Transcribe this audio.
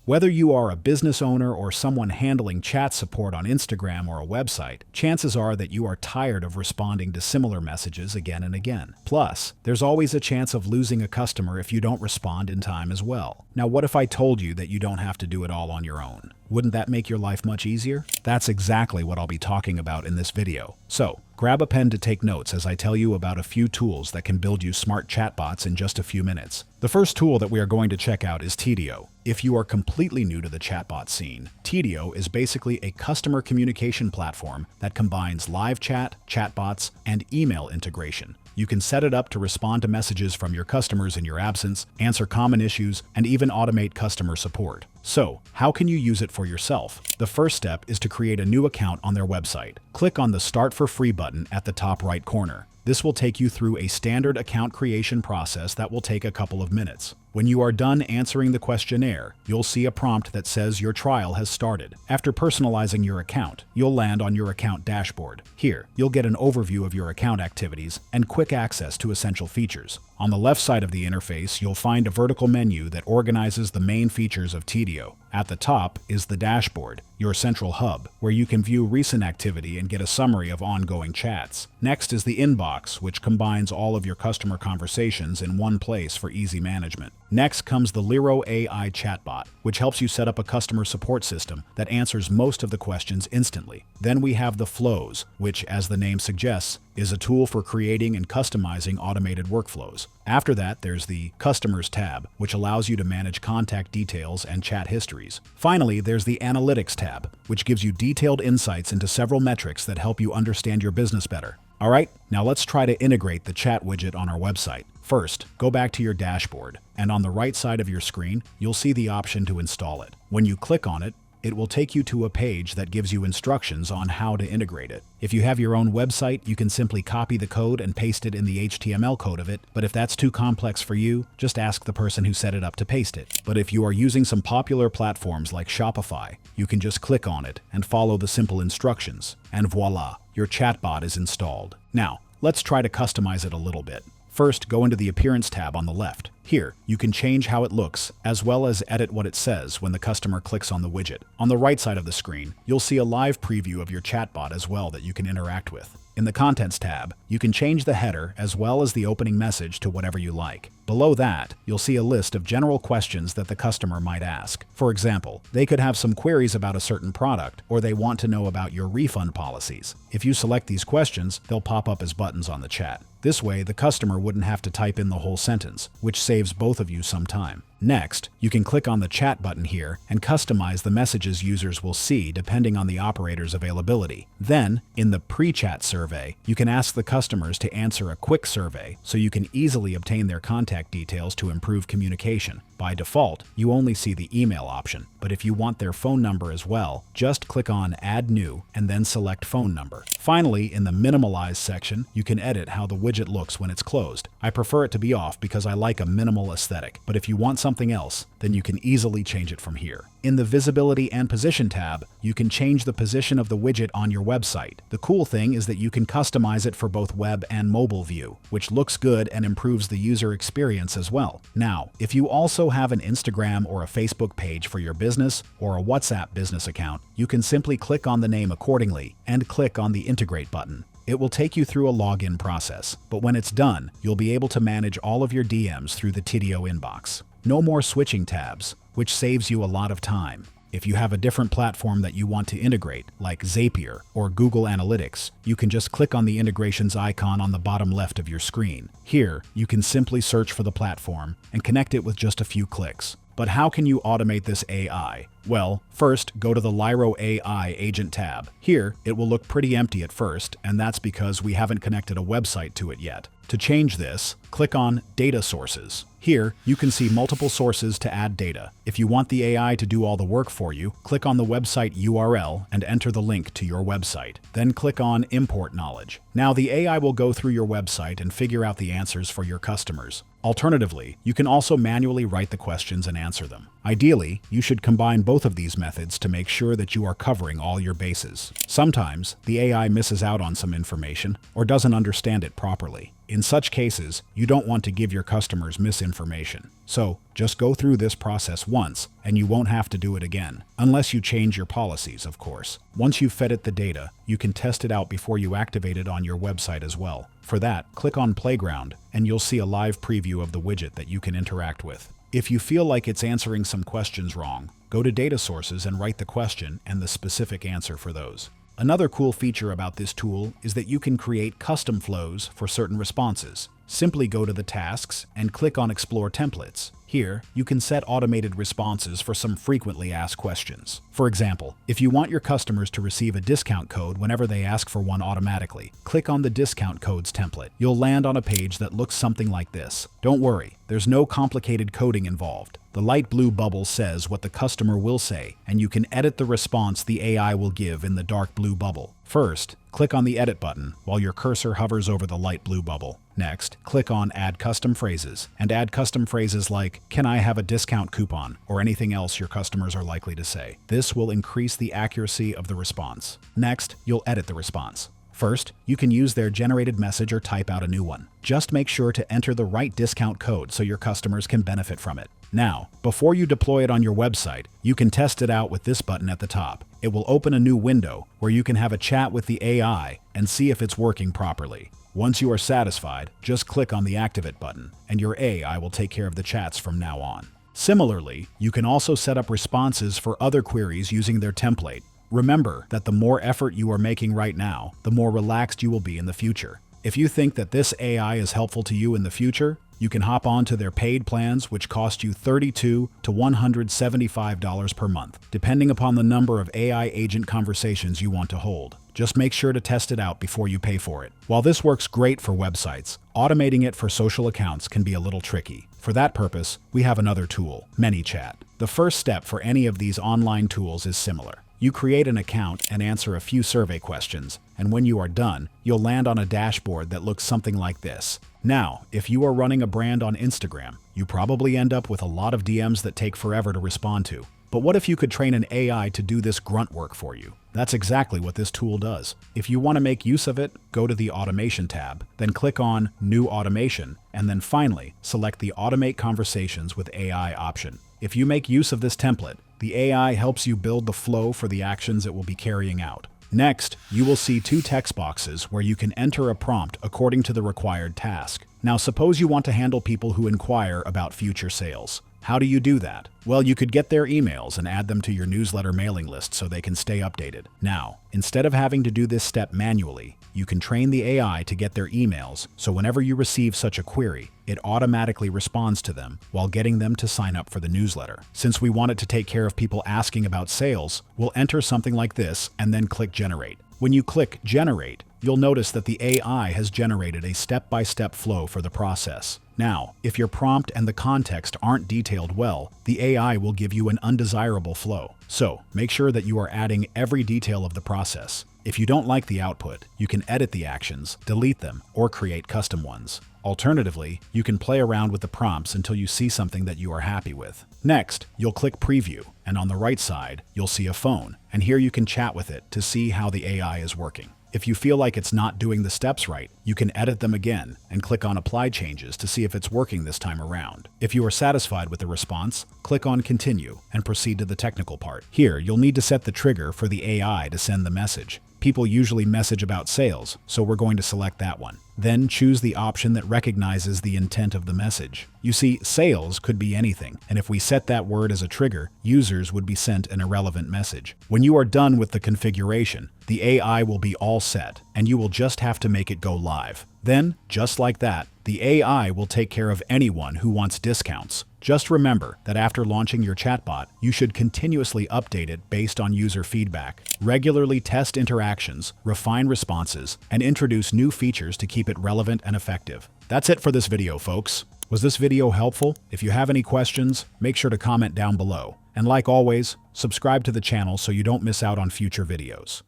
Whether you are a business owner or someone handling chat support on Instagram or a website, chances are that you are tired of responding to similar messages again and again. Plus, there's always a chance of losing a customer if you don't respond in time as well. Now, what if I told you that you don't have to do it all on your own? Wouldn't that make your life much easier? That's exactly what I'll be talking about in this video. So, grab a pen to take notes as I tell you about a few tools that can build you smart chatbots in just a few minutes. The first tool that we are going to check out is Tidio. If you are completely new to the chatbot scene, Tidio is basically a customer communication platform that combines live chat, chatbots, and email integration. You can set it up to respond to messages from your customers in your absence, answer common issues, and even automate customer support. So, how can you use it for yourself? The first step is to create a new account on their website. Click on the Start for Free button at the top right corner. This will take you through a standard account creation process that will take a couple of minutes. When you are done answering the questionnaire, you'll see a prompt that says your trial has started. After personalizing your account, you'll land on your account dashboard. Here, you'll get an overview of your account activities and quick access to essential features. On the left side of the interface, you'll find a vertical menu that organizes the main features of Tidio. At the top is the dashboard, your central hub, where you can view recent activity and get a summary of ongoing chats. Next is the inbox, which combines all of your customer conversations in one place for easy management. Next comes the Liro AI chatbot, which helps you set up a customer support system that answers most of the questions instantly. Then we have the flows, which, as the name suggests, is a tool for creating and customizing automated workflows. After that, there's the Customers tab, which allows you to manage contact details and chat histories. Finally, there's the Analytics tab, which gives you detailed insights into several metrics that help you understand your business better. Alright, now let's try to integrate the chat widget on our website. First, go back to your dashboard, and on the right side of your screen, you'll see the option to install it. When you click on it, it will take you to a page that gives you instructions on how to integrate it. If you have your own website, you can simply copy the code and paste it in the HTML code of it, but if that's too complex for you, just ask the person who set it up to paste it. But if you are using some popular platforms like Shopify, you can just click on it and follow the simple instructions, and voila, your chatbot is installed. Now, let's try to customize it a little bit. First, go into the Appearance tab on the left. Here, you can change how it looks, as well as edit what it says when the customer clicks on the widget. On the right side of the screen, you'll see a live preview of your chatbot as well that you can interact with. In the Contents tab, you can change the header as well as the opening message to whatever you like. Below that, you'll see a list of general questions that the customer might ask. For example, they could have some queries about a certain product, or they want to know about your refund policies. If you select these questions, they'll pop up as buttons on the chat. This way, the customer wouldn't have to type in the whole sentence, which saves both of you some time. Next, you can click on the chat button here and customize the messages users will see depending on the operator's availability. Then, in the pre-chat survey, you can ask the customers to answer a quick survey so you can easily obtain their contact details to improve communication. By default, you only see the email option, but if you want their phone number as well, just click on Add New and then select Phone Number. Finally, in the Minimalize section, you can edit how the widget looks when it's closed. I prefer it to be off because I like a minimal aesthetic, but if you want something else, then you can easily change it from here. In the Visibility and Position tab, you can change the position of the widget on your website. The cool thing is that you can customize it for both web and mobile view, which looks good and improves the user experience as well. Now, if you also have an Instagram or a Facebook page for your business or a WhatsApp business account, you can simply click on the name accordingly and click on the Integrate button. It will take you through a login process, but when it's done, you'll be able to manage all of your DMs through the Tidio inbox. No more switching tabs, which saves you a lot of time. If you have a different platform that you want to integrate, like Zapier or Google Analytics, you can just click on the integrations icon on the bottom left of your screen. Here, you can simply search for the platform and connect it with just a few clicks. But how can you automate this AI? Well, first, go to the Liro AI Agent tab. Here, it will look pretty empty at first, and that's because we haven't connected a website to it yet. To change this, click on Data Sources. Here, you can see multiple sources to add data. If you want the AI to do all the work for you, click on the website URL and enter the link to your website. Then click on Import Knowledge. Now the AI will go through your website and figure out the answers for your customers. Alternatively, you can also manually write the questions and answer them. Ideally, you should combine both of these methods to make sure that you are covering all your bases. Sometimes, the AI misses out on some information or doesn't understand it properly. In such cases, you don't want to give your customers misinformation. So just go through this process once and you won't have to do it again, unless you change your policies, of course. Once you've fed it the data, you can test it out before you activate it on your website as well. For that, click on Playground and you'll see a live preview of the widget that you can interact with. If you feel like it's answering some questions wrong, go to data sources and write the question and the specific answer for those. Another cool feature about this tool is that you can create custom flows for certain responses. Simply go to the tasks and click on Explore Templates. Here, you can set automated responses for some frequently asked questions. For example, if you want your customers to receive a discount code whenever they ask for one automatically, click on the Discount Codes template. You'll land on a page that looks something like this. Don't worry, there's no complicated coding involved. The light blue bubble says what the customer will say, and you can edit the response the AI will give in the dark blue bubble. First, click on the Edit button while your cursor hovers over the light blue bubble. Next, click on Add Custom Phrases, and add custom phrases like, "Can I have a discount coupon?" or anything else your customers are likely to say. This will increase the accuracy of the response. Next, you'll edit the response. First, you can use their generated message or type out a new one. Just make sure to enter the right discount code so your customers can benefit from it. Now, before you deploy it on your website, you can test it out with this button at the top. It will open a new window where you can have a chat with the AI and see if it's working properly. Once you are satisfied, just click on the Activate button, and your AI will take care of the chats from now on. Similarly, you can also set up responses for other queries using their template. Remember that the more effort you are making right now, the more relaxed you will be in the future. If you think that this AI is helpful to you in the future, you can hop on to their paid plans, which cost you $32 to $175 per month, depending upon the number of AI agent conversations you want to hold. Just make sure to test it out before you pay for it. While this works great for websites, automating it for social accounts can be a little tricky. For that purpose, we have another tool, ManyChat. The first step for any of these online tools is similar. You create an account and answer a few survey questions, and when you are done, you'll land on a dashboard that looks something like this. Now, if you are running a brand on Instagram, you probably end up with a lot of DMs that take forever to respond to. But what if you could train an AI to do this grunt work for you? That's exactly what this tool does. If you want to make use of it, go to the Automation tab, then click on New Automation, and then finally, select the Automate Conversations with AI option. If you make use of this template, the AI helps you build the flow for the actions it will be carrying out. Next, you will see two text boxes where you can enter a prompt according to the required task. Now, suppose you want to handle people who inquire about future sales. How do you do that? Well, you could get their emails and add them to your newsletter mailing list so they can stay updated. Now, instead of having to do this step manually, you can train the AI to get their emails, so whenever you receive such a query, it automatically responds to them while getting them to sign up for the newsletter. Since we want it to take care of people asking about sales, we'll enter something like this and then click Generate. When you click Generate, you'll notice that the AI has generated a step-by-step flow for the process. Now, if your prompt and the context aren't detailed well, the AI will give you an undesirable flow. So, make sure that you are adding every detail of the process. If you don't like the output, you can edit the actions, delete them, or create custom ones. Alternatively, you can play around with the prompts until you see something that you are happy with. Next, you'll click Preview, and on the right side, you'll see a phone, and here you can chat with it to see how the AI is working. If you feel like it's not doing the steps right, you can edit them again and click on Apply Changes to see if it's working this time around. If you are satisfied with the response, click on Continue and proceed to the technical part. Here, you'll need to set the trigger for the AI to send the message. People usually message about sales, so we're going to select that one. Then choose the option that recognizes the intent of the message. You see, sales could be anything, and if we set that word as a trigger, users would be sent an irrelevant message. When you are done with the configuration, the AI will be all set, and you will just have to make it go live. Then, just like that, the AI will take care of anyone who wants discounts. Just remember that after launching your chatbot, you should continuously update it based on user feedback, regularly test interactions, refine responses, and introduce new features to keep it relevant and effective. That's it for this video, folks. Was this video helpful? If you have any questions, make sure to comment down below. And like always, subscribe to the channel so you don't miss out on future videos.